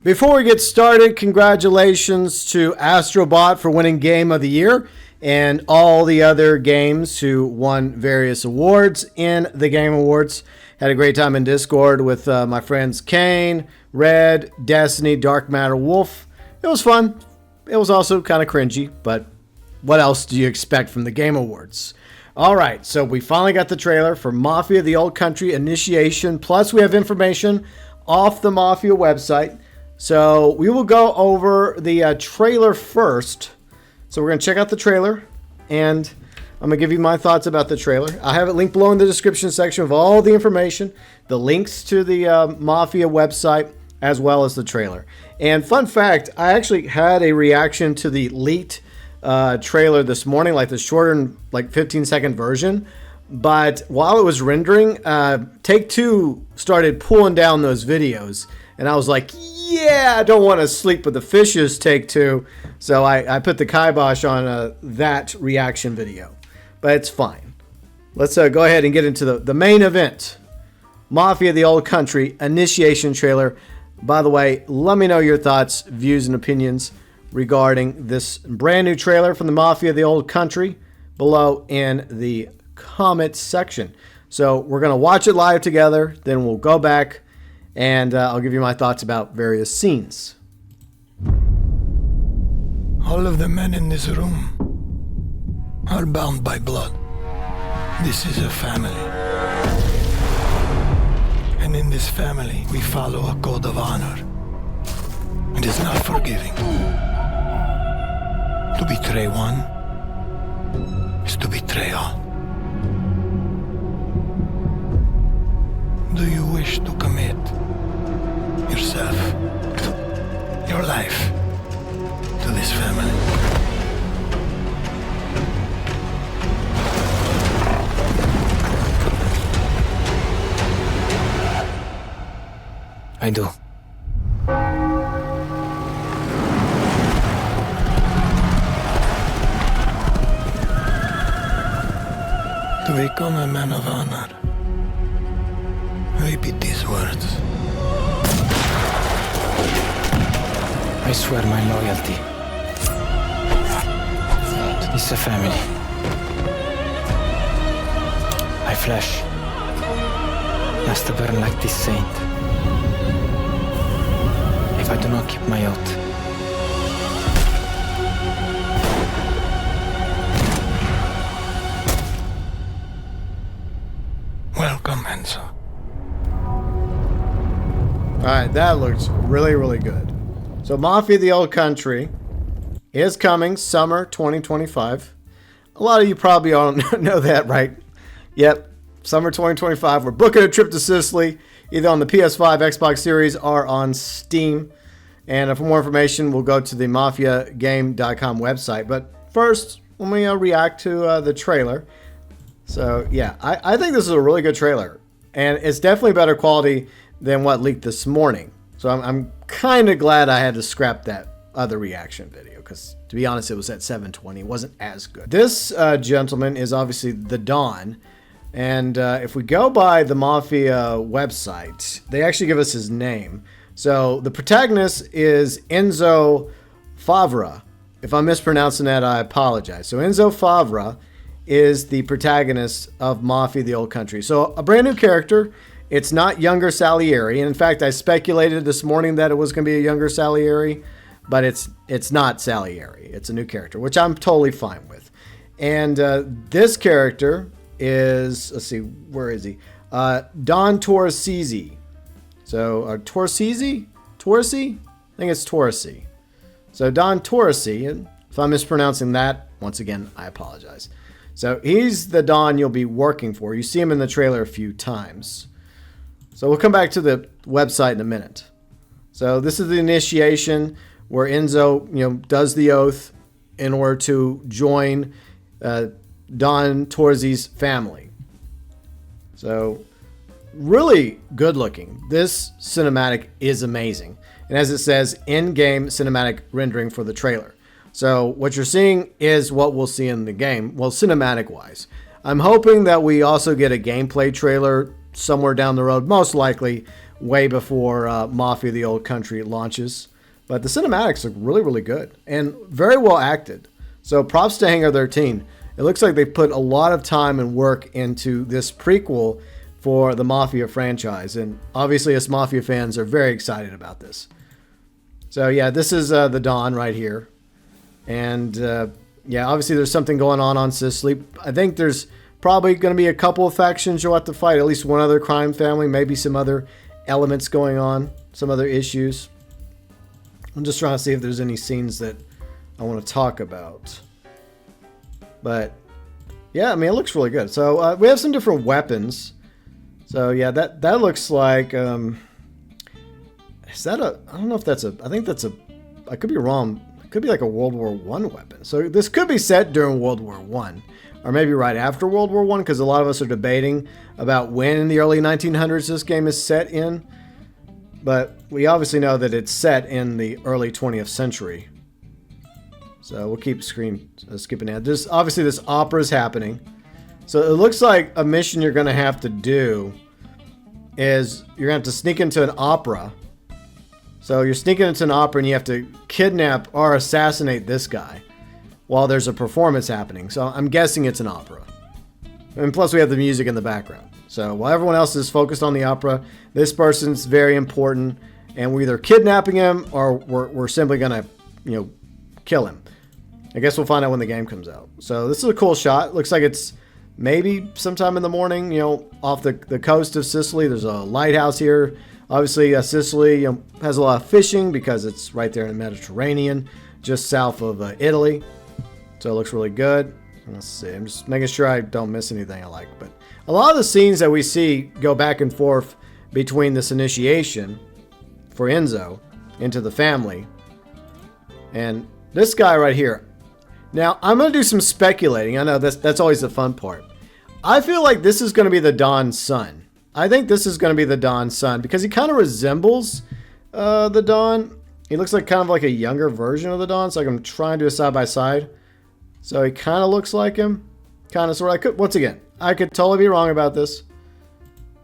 Before we get started, congratulations to Astrobot for winning Game of the Year and all the other games who won various awards in the Game Awards. Had a great time in Discord with my friends Kane, Red, Destiny, Dark Matter, Wolf. It was fun. It was also kind of cringy, but what else do you expect from the Game Awards? All right, so we finally got the trailer for Mafia: The Old Country Initiation. Plus, we have information off the Mafia website. So we will go over the trailer first. So we're going to check out the trailer, and I'm going to give you my thoughts about the trailer. I have it linked below in the description section of all the information, the links to the Mafia website, as well as the trailer. And fun fact, I actually had a reaction to the leaked trailer this morning, like the shorter, like 15-second version. But while it was rendering, Take-Two started pulling down those videos. And I was like, yeah, I don't want to sleep with the fishes, Take-Two. So I put the kibosh on that reaction video. But it's fine. Let's go ahead and get into the main event. Mafia: The Old Country Initiation trailer. By the way, let me know your thoughts, views, and opinions regarding this brand new trailer from the Mafia: The Old Country below in the comments section. So we're going to watch it live together. Then we'll go back. And I'll give you my thoughts about various scenes. All of the men in this room are bound by blood. This is a family. And in this family, we follow a code of honor. It is not forgiving. To betray one is to betray all. Do you wish to commit yourself, your life, to this family? I do. To become a man of honor, repeat these words. I swear my loyalty to this family. My flesh must burn like this saint. If I do not keep my oath, welcome, Enzo. All right, that looks really, really good. So Mafia: The Old Country is coming summer 2025. A lot of you probably all know that, right? Yep, summer 2025. We're booking a trip to Sicily, either on the PS5, Xbox Series, or on Steam. And for more information, we'll go to the MafiaGame.com website. But first, let me react to the trailer. So yeah, I think this is a really good trailer. And it's definitely better quality than what leaked this morning. So I'm kind of glad I had to scrap that other reaction video because, to be honest, it was at 720. It wasn't as good. This gentleman is obviously the Don. And if we go by the Mafia website, they actually give us his name. So the protagonist is Enzo Favre. If I'm mispronouncing that, I apologize. So Enzo Favre is the protagonist of Mafia: The Old Country. So a brand new character. It's not younger Salieri. And in fact, I speculated this morning that it was going to be a younger Salieri, but it's not Salieri. It's a new character, which I'm totally fine with. And this character is, let's see, where is he? Don Torrisi. So Torrisi? I think it's Torrisi. So Don Torrisi, and if I'm mispronouncing that, once again, I apologize. So he's the Don you'll be working for. You see him in the trailer a few times. So we'll come back to the website in a minute. So this is the initiation where Enzo, does the oath in order to join Don Torrisi's family. So really good looking. This cinematic is amazing. And as it says, in-game cinematic rendering for the trailer. So what you're seeing is what we'll see in the game. Well, cinematic wise. I'm hoping that we also get a gameplay trailer somewhere down the road, most likely way before Mafia: The Old Country launches. But the cinematics look really, really good and very well acted. So props to Hangar 13. It looks like they've put a lot of time and work into this prequel for the Mafia franchise. And obviously us Mafia fans are very excited about this. So yeah, this is the Dawn right here. And yeah, obviously there's something going on Sicily. I think there's probably going to be a couple of factions you'll have to fight. At least one other crime family. Maybe some other elements going on. Some other issues. I'm just trying to see if there's any scenes that I want to talk about. But yeah, I mean, it looks really good. So we have some different weapons. So yeah, that looks like is that a? I don't know if that's a. I think that's a. I could be wrong. It could be like a World War I weapon. So this could be set during World War I, or maybe right after World War I, because a lot of us are debating about when in the early 1900s this game is set in. But we obviously know that it's set in the early 20th century. So we'll keep skipping ahead. Obviously this opera is happening. So it looks like a mission you're going to have to do is you're going to have to sneak into an opera. So you're sneaking into an opera and you have to kidnap or assassinate this guy while there's a performance happening. So I'm guessing it's an opera. And plus we have the music in the background. So while everyone else is focused on the opera, this person's very important, and we're either kidnapping him or we're simply gonna, kill him. I guess we'll find out when the game comes out. So this is a cool shot. Looks like it's maybe sometime in the morning, off the coast of Sicily. There's a lighthouse here. Obviously, Sicily has a lot of fishing because it's right there in the Mediterranean, just south of Italy. So it looks really good. Let's see. I'm just making sure I don't miss anything I like. But a lot of the scenes that we see go back and forth between this initiation for Enzo into the family and this guy right here. Now, I'm going to do some speculating. I know that's always the fun part. I feel like this is going to be the Don's son. I think this is going to be the Don's son because he kind of resembles the Don. He looks like kind of like a younger version of the Don. So like I'm trying to do a side by side. So he kind of looks like him. Kind of sort of. Once again, I could totally be wrong about this.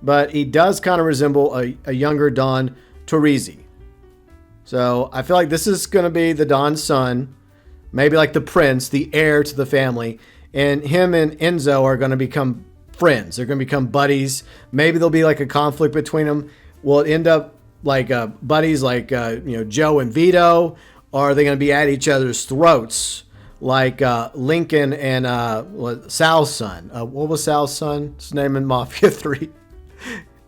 But he does kind of resemble a younger Don Torrisi. So I feel like this is going to be the Don's son. Maybe like the prince, the heir to the family. And him and Enzo are going to become friends. They're going to become buddies. Maybe there'll be like a conflict between them. Will it end up like buddies like Joe and Vito? Or are they going to be at each other's throats? Like Lincoln and Sal's son. What was Sal's son's name in Mafia 3?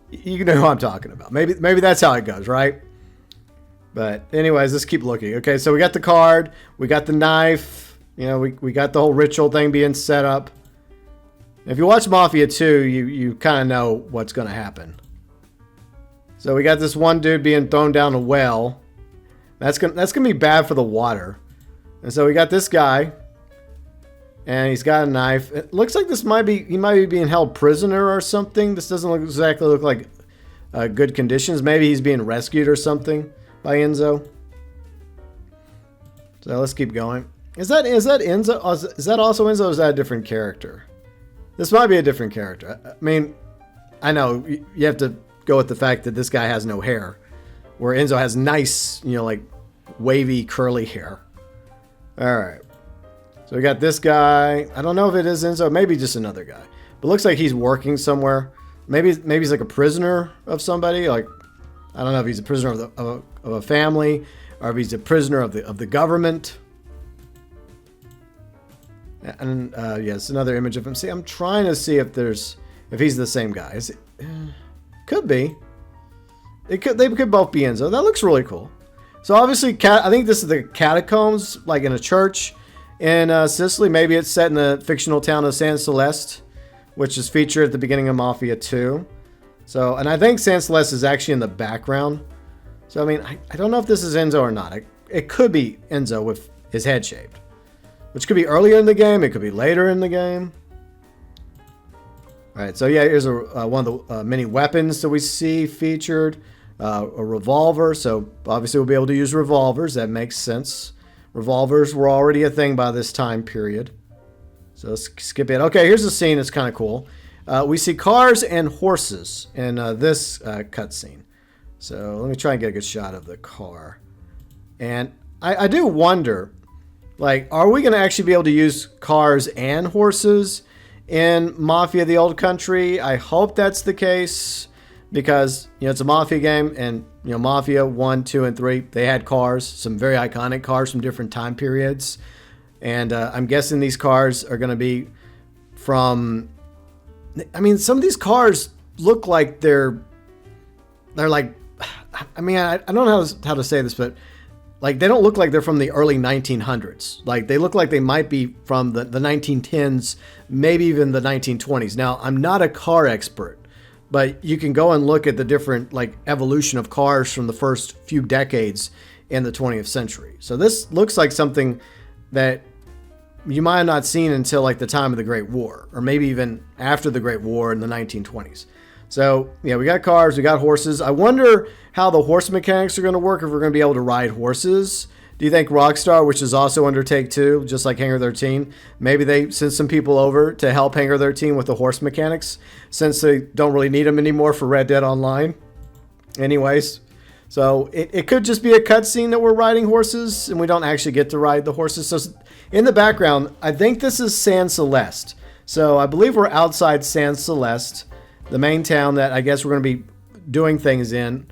You know who I'm talking about. Maybe that's how it goes, right? But anyways, let's keep looking. Okay, so we got the card. We got the knife. We got the whole ritual thing being set up. If you watch Mafia 2, you kind of know what's going to happen. So we got this one dude being thrown down a well. That's gonna be bad for the water. And so we got this guy, and he's got a knife. It looks like he might be being held prisoner or something. This doesn't exactly look like good conditions. Maybe he's being rescued or something by Enzo. So let's keep going. Is that Enzo? Is that also Enzo? Or is that a different character? This might be a different character. I mean, I know you have to go with the fact that this guy has no hair, where Enzo has nice, like wavy curly hair. All right. So we got this guy. I don't know if it is Enzo. Maybe just another guy. But looks like he's working somewhere. Maybe he's like a prisoner of somebody. Like, I don't know if he's a prisoner of a family or if he's a prisoner of the government. And yes, another image of him. See, I'm trying to see if he's the same guy. Could be. They could both be Enzo. That looks really cool. So obviously, I think this is the catacombs, like in a church in Sicily. Maybe it's set in the fictional town of San Celeste, which is featured at the beginning of Mafia 2. So, and I think San Celeste is actually in the background. So, I mean, I don't know if this is Enzo or not. It could be Enzo with his head shaved, which could be earlier in the game. It could be later in the game. All right, so yeah, here's one of the many weapons that we see featured. A revolver, so obviously we'll be able to use revolvers. That makes sense. Revolvers were already a thing by this time period. So let's skip it. Okay, here's a scene that's kind of cool. We see cars and horses in this cutscene. So let me try and get a good shot of the car. And I do wonder, like, are we going to actually be able to use cars and horses in Mafia the Old Country? I hope that's the case because, you know, it's a Mafia game and, you know, Mafia 1, 2, and 3, they had cars, some very iconic cars from different time periods. And I'm guessing these cars are going to be from, I mean, some of these cars look like they're like, I mean, I don't know how to say this, but like they don't look like they're from the early 1900s. Like they look like they might be from the 1910s, maybe even the 1920s. Now, I'm not a car expert, but you can go and look at the different like evolution of cars from the first few decades in the 20th century. So this looks like something that you might have not seen until like the time of the Great War, or maybe even after the Great War in the 1920s. So, yeah, we got cars, we got horses. I wonder how the horse mechanics are going to work, if we're going to be able to ride horses. Do you think Rockstar, which is also under Take-Two, just like Hangar 13, maybe they send some people over to help Hangar 13 with the horse mechanics, since they don't really need them anymore for Red Dead Online? Anyways, so it could just be a cutscene that we're riding horses, and we don't actually get to ride the horses. So in the background, I think this is San Celeste. So I believe we're outside San Celeste, the main town that I guess we're going to be doing things in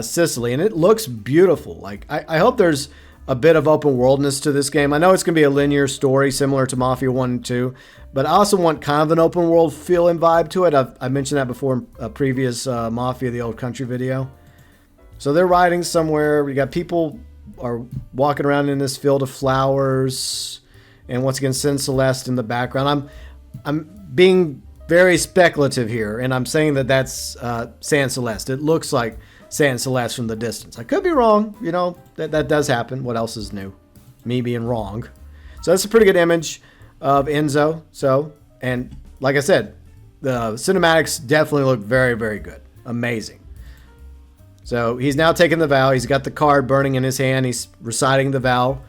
Sicily, and it looks beautiful. Like I hope there's a bit of open worldness to this game. I know it's going to be a linear story similar to Mafia 1 and 2, but I also want kind of an open world feel and vibe to it. I mentioned that before in a previous Mafia the Old Country video. So they're riding somewhere. We got people are walking around in this field of flowers, and once again San Celeste in the background. I'm being very speculative here, and I'm saying that that's San Celeste. It looks like San Celeste from the distance. I could be wrong. You know, that does happen. What else is new? Me being wrong. So that's a pretty good image of Enzo. So, and like I said, the cinematics definitely look very, very good. Amazing. So he's now taking the vow. He's got the card burning in his hand. He's reciting the vow,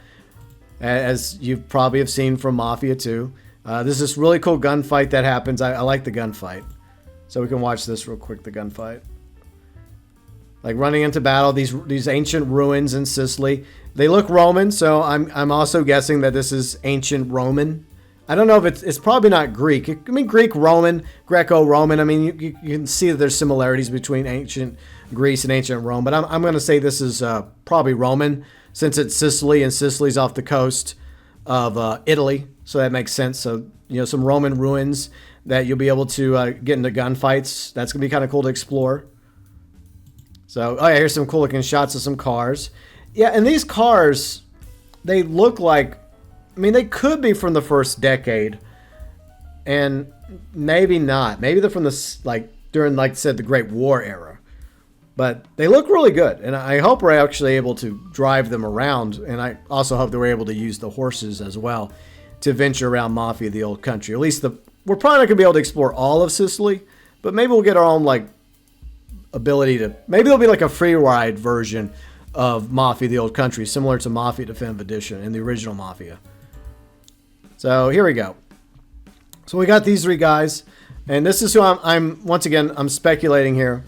as you probably have seen from Mafia 2. There's this really cool gunfight that happens. I like the gunfight. So we can watch this real quick, the gunfight. Like running into battle, these ancient ruins in Sicily. They look Roman, so I'm also guessing that this is ancient Roman. I don't know if it's probably not Greek. I mean, Greek, Roman, Greco-Roman. I mean, you can see that there's similarities between ancient Greece and ancient Rome. But I'm going to say this is probably Roman, since it's Sicily, and Sicily's off the coast of Italy. So that makes sense. So, you know, some Roman ruins that you'll be able to get into gunfights. That's going to be kind of cool to explore. So, oh yeah, here's some cool looking shots of some cars. Yeah, and these cars, they look like, I mean, they could be from the first decade. And maybe not. Maybe they're from the, like, during, like I said, the Great War era. But they look really good, and I hope we're actually able to drive them around, and I also hope that we're able to use the horses as well to venture around Mafia the Old Country. At least we're probably not going to be able to explore all of Sicily, but maybe we'll get our own like ability to, maybe there'll be like a free ride version of Mafia the Old Country, similar to Mafia Definitive Edition in the original Mafia. So here we go. So we got these three guys, and this is who I'm once again, I'm speculating here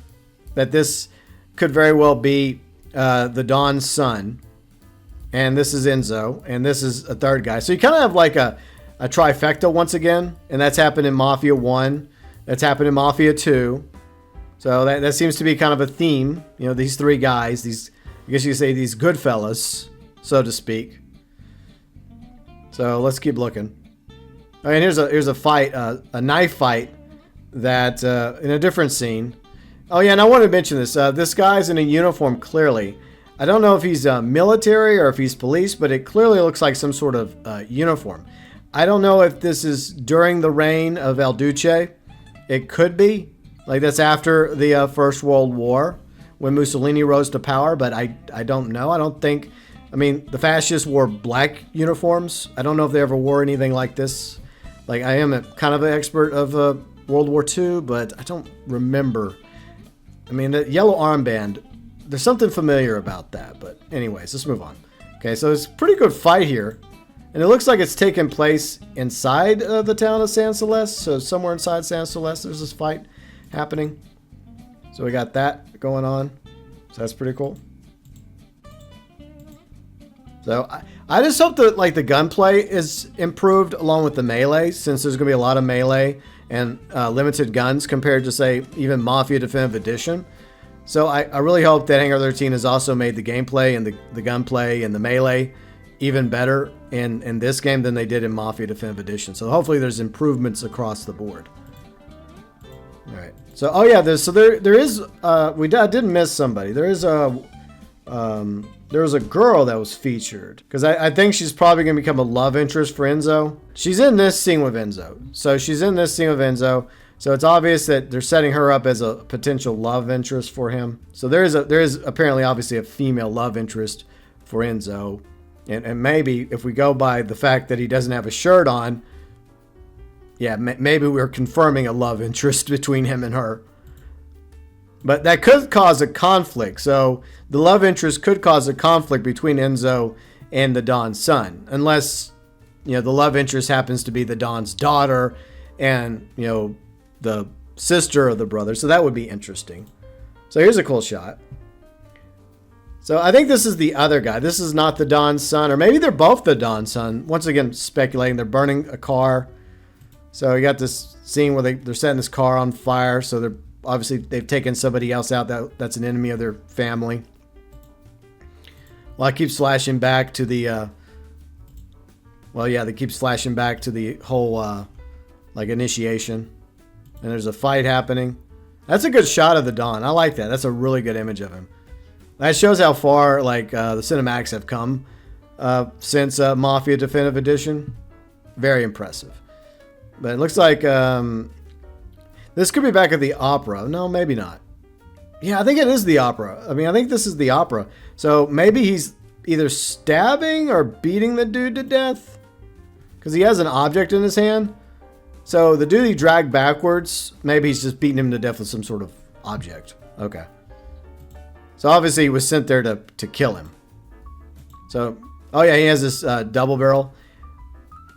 that this could very well be the Don's son. And this is Enzo. And this is a third guy. So you kind of have like a trifecta once again. And that's happened in Mafia 1. That's happened in Mafia 2. So that seems to be kind of a theme. You know, these three guys. These, I guess you could say these good fellas, so to speak. So let's keep looking. All right, here's a fight. A knife fight that in a different scene. Oh yeah, and I want to mention this. This guy's in a uniform, clearly. I don't know if he's military or if he's police, but it clearly looks like some sort of uniform. I don't know if this is during the reign of El Duce. It could be. Like, that's after the First World War, when Mussolini rose to power, but I don't know. I don't think... I mean, the fascists wore black uniforms. I don't know if they ever wore anything like this. Like, I am kind of an expert of World War II, but I don't remember... I mean, the yellow armband, there's something familiar about that. But anyways, let's move on. Okay, so it's a pretty good fight here. And it looks like it's taking place inside the town of San Celeste. So somewhere inside San Celeste, there's this fight happening. So we got that going on. So that's pretty cool. So I just hope that like the gunplay is improved along with the melee, since there's gonna be a lot of melee and limited guns compared to say even Mafia Definitive Edition. So I really hope that Hangar 13 has also made the gameplay and the gunplay and the melee even better in this game than they did in Mafia Definitive Edition. So hopefully there's improvements across the board. All right. So there is I didn't miss somebody. There was a girl that was featured because I think she's probably gonna become a love interest for Enzo. She's in this scene with Enzo. So it's obvious that they're setting her up as a potential love interest for him. So there is apparently obviously a female love interest for Enzo. And maybe if we go by the fact that he doesn't have a shirt on, yeah, maybe we're confirming a love interest between him and her. But that could cause a conflict. So the love interest could cause a conflict between Enzo and the Don's son. Unless, the love interest happens to be the Don's daughter and, the sister of the brother. So that would be interesting. So here's a cool shot. So I think this is the other guy. This is not the Don's son. Or maybe they're both the Don's son. Once again, speculating. They're burning a car. So you got this scene where they're setting this car on fire. So they've taken somebody else out that's an enemy of their family. Well, it keeps flashing back to the they keep flashing back to the whole initiation. And there's a fight happening. That's a good shot of the Don. I like that. That's a really good image of him. That shows how far the cinematics have come since Mafia Definitive Edition. Very impressive. But it looks like this could be back at the opera. No, maybe not. Yeah, I think it is the opera. I think this is the opera. So maybe he's either stabbing or beating the dude to death. Because he has an object in his hand. So the dude he dragged backwards, maybe he's just beating him to death with some sort of object. Okay. So obviously he was sent there to kill him. So, he has this double barrel.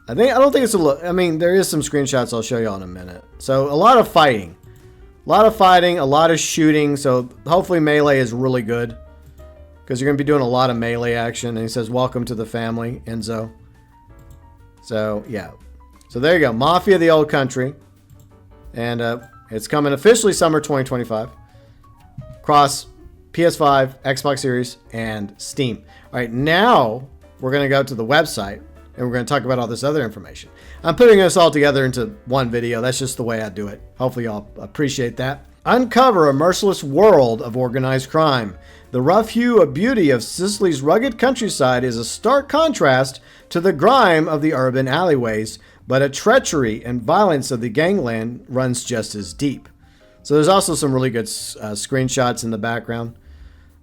I don't think it's there is some screenshots I'll show you in a minute. So a lot of fighting. A lot of shooting. So hopefully melee is really good. Because you're going to be doing a lot of melee action. And he says, welcome to the family, Enzo. So, yeah. So there you go. Mafia the Old Country. And it's coming officially summer 2025. Across PS5, Xbox Series, and Steam. All right, now we're going to go to the website and we're going to talk about all this other information. I'm putting this all together into one video. That's just the way I do it. Hopefully y'all appreciate that. Uncover a merciless world of organized crime. The rough hue of beauty of Sicily's rugged countryside is a stark contrast to the grime of the urban alleyways, but a treachery and violence of the gangland runs just as deep. So there's also some really good screenshots in the background.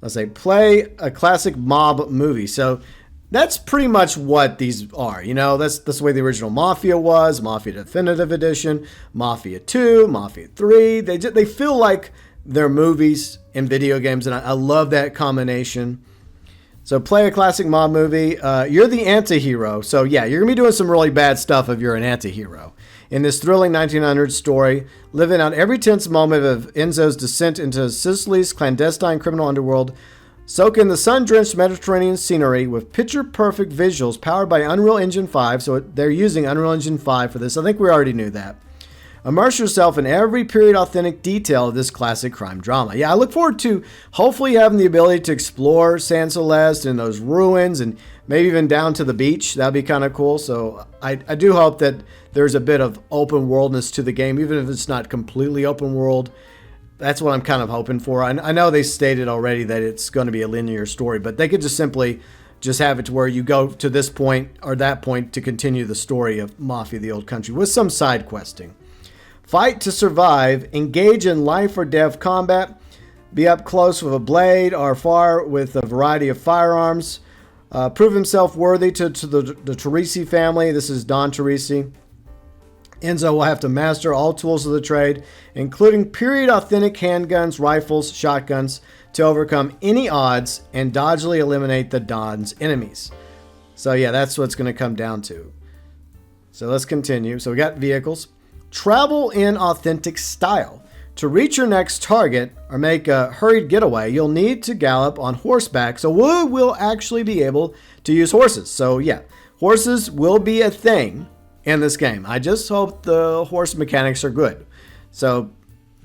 Let's say play a classic mob movie. So that's pretty much what these are. That's the way the original Mafia was. Mafia Definitive Edition, Mafia 2, Mafia 3. They feel like they're movies in video games, and I love that combination. So play a classic mob movie. You're the anti-hero. So yeah, you're going to be doing some really bad stuff if you're an anti-hero. In this thrilling 1900s story, living out every tense moment of Enzo's descent into Sicily's clandestine criminal underworld, soak in the sun-drenched Mediterranean scenery with picture-perfect visuals powered by Unreal Engine 5. So they're using Unreal Engine 5 for this. I think we already knew that. Immerse yourself in every period-authentic detail of this classic crime drama. Yeah, I look forward to hopefully having the ability to explore San Celeste and those ruins and maybe even down to the beach. That'd be kind of cool. So I do hope that there's a bit of open worldness to the game, even if it's not completely open world. That's what I'm kind of hoping for. I know they stated already that it's going to be a linear story, but they could just simply have it to where you go to this point or that point to continue the story of Mafia the Old Country with some side questing. Fight to survive, engage in life or death combat, be up close with a blade or far with a variety of firearms, prove himself worthy to the Teresi family. This is Don Teresi. Enzo will have to master all tools of the trade, including period-authentic handguns, rifles, shotguns, to overcome any odds and dodgily eliminate the Don's enemies. So yeah, that's what it's going to come down to. So let's continue. So we got vehicles. Travel in authentic style. To reach your next target or make a hurried getaway, you'll need to gallop on horseback. So we will actually be able to use horses. So yeah, horses will be a thing in this game. I just hope the horse mechanics are good. So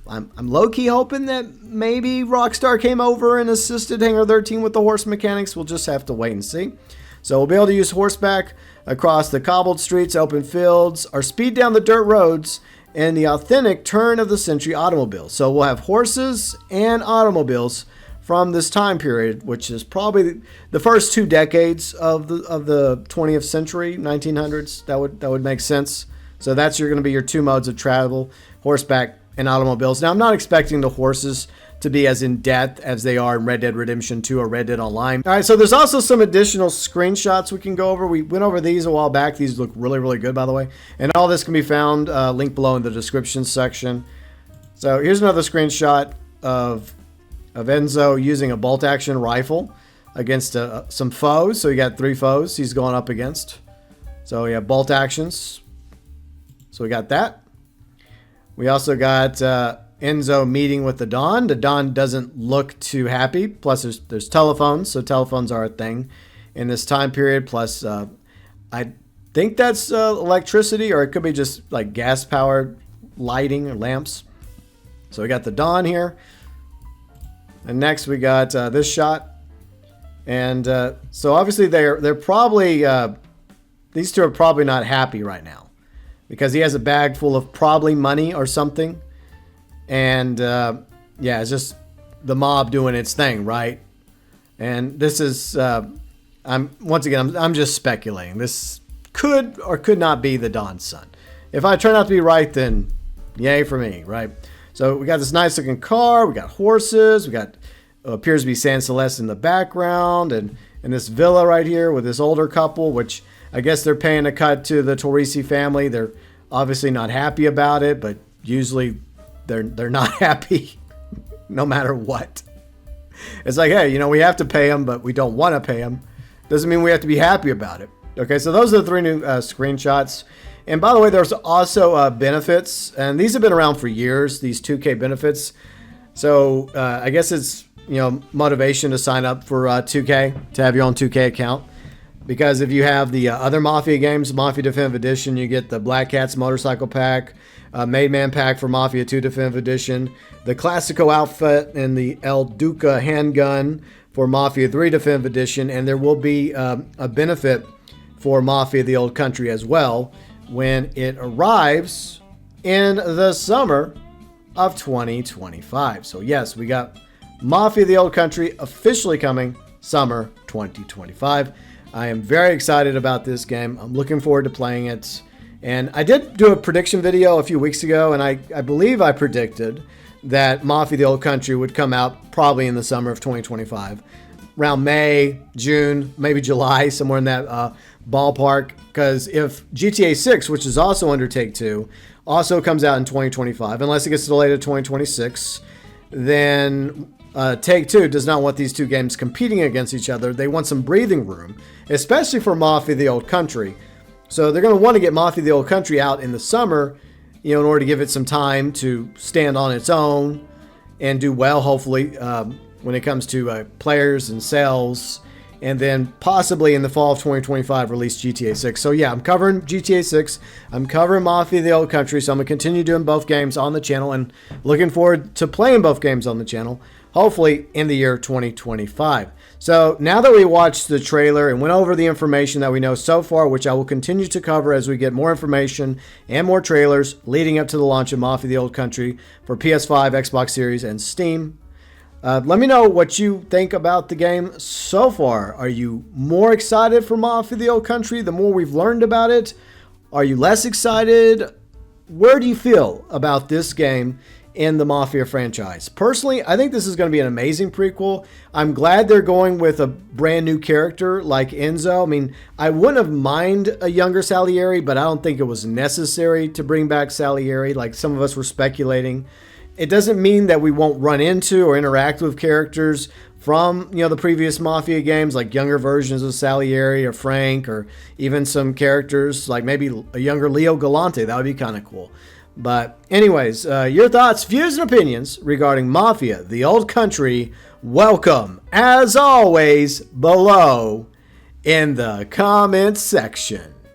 I'm low-key hoping that maybe Rockstar came over and assisted Hangar 13 with the horse mechanics. We'll just have to wait and see. So we'll be able to use horseback across the cobbled streets, open fields, or speed down the dirt roads in the authentic turn-of-the-century automobile. So we'll have horses and automobiles from this time period, which is probably the first 2 decades of the 20th century, 1900s. That would make sense. So that's going to be your 2 modes of travel, horseback and automobiles. Now, I'm not expecting the horses to be as in-depth as they are in Red Dead Redemption 2 or Red Dead Online. All right, so there's also some additional screenshots we can go over. We went over these a while back. These look really, really good, by the way. And all this can be found linked below in the description section. So here's another screenshot of Enzo using a bolt-action rifle against some foes. So you got 3 foes he's going up against. So we have bolt actions. So we got that. We also got Enzo meeting with the Don. The Don doesn't look too happy. Plus, there's telephones, so telephones are a thing in this time period. Plus, I think that's electricity, or it could be just like gas-powered lighting or lamps. So we got the Don here. And next we got this shot. And so obviously they're probably, these two are probably not happy right now, because he has a bag full of probably money or something. And yeah, it's just the mob doing its thing, right? And this is, I'm just speculating. This could or could not be the Don's son. If I turn out to be right, then yay for me, right? So we got this nice looking car. We got horses. We got appears to be San Celeste in the background, and this villa right here with this older couple, which I guess they're paying a cut to the Torrisi family. They're obviously not happy about it, but usually they're not happy no matter what. It's like, hey, we have to pay them, but we don't want to pay them. Doesn't mean we have to be happy about it. Okay, so those are the 3 new screenshots. And by the way, there's also benefits, and these have been around for years, these 2K benefits. So I guess it's motivation to sign up for 2K, to have your own 2K account. Because if you have the other Mafia games, Mafia Definitive Edition, you get the Black Cats motorcycle pack, Made Man pack for Mafia 2 Definitive Edition, the Classico outfit, and the El Duca handgun for Mafia 3 Definitive Edition. And there will be a benefit for Mafia the Old Country as well when it arrives in the summer of 2025. So yes, we got Mafia the Old Country officially coming summer 2025. I am very excited about this game. I'm looking forward to playing it. And I did do a prediction video a few weeks ago, and I believe I predicted that Mafia the Old Country would come out probably in the summer of 2025. Around May, June, maybe July, somewhere in that ballpark. Because if GTA 6, which is also under Take-Two, also comes out in 2025, unless it gets delayed to 2026, then Take-Two does not want these 2 games competing against each other. They want some breathing room, especially for Mafia the Old Country. So they're going to want to get Mafia the Old Country out in the summer, in order to give it some time to stand on its own and do well, hopefully, when it comes to players and sales. And then possibly in the fall of 2025 release GTA 6. So yeah, I'm covering GTA 6. I'm covering Mafia the Old Country. So I'm going to continue doing both games on the channel, and looking forward to playing both games on the channel, hopefully in the year 2025. So now that we watched the trailer and went over the information that we know so far, which I will continue to cover as we get more information and more trailers leading up to the launch of Mafia the Old Country for PS5, Xbox Series, and Steam. Let me know what you think about the game so far. Are you more excited for Mafia the Old Country the more we've learned about it? Are you less excited? Where do you feel about this game in the Mafia franchise? Personally, I think this is going to be an amazing prequel. I'm glad they're going with a brand new character like Enzo. I mean, I wouldn't have minded a younger Salieri, but I don't think it was necessary to bring back Salieri like some of us were speculating. It doesn't mean that we won't run into or interact with characters from, the previous Mafia games, like younger versions of Salieri or Frank, or even some characters like maybe a younger Leo Galante. That would be kind of cool. But anyways, your thoughts, views, and opinions regarding Mafia, the Old Country, welcome, as always, below in the comments section.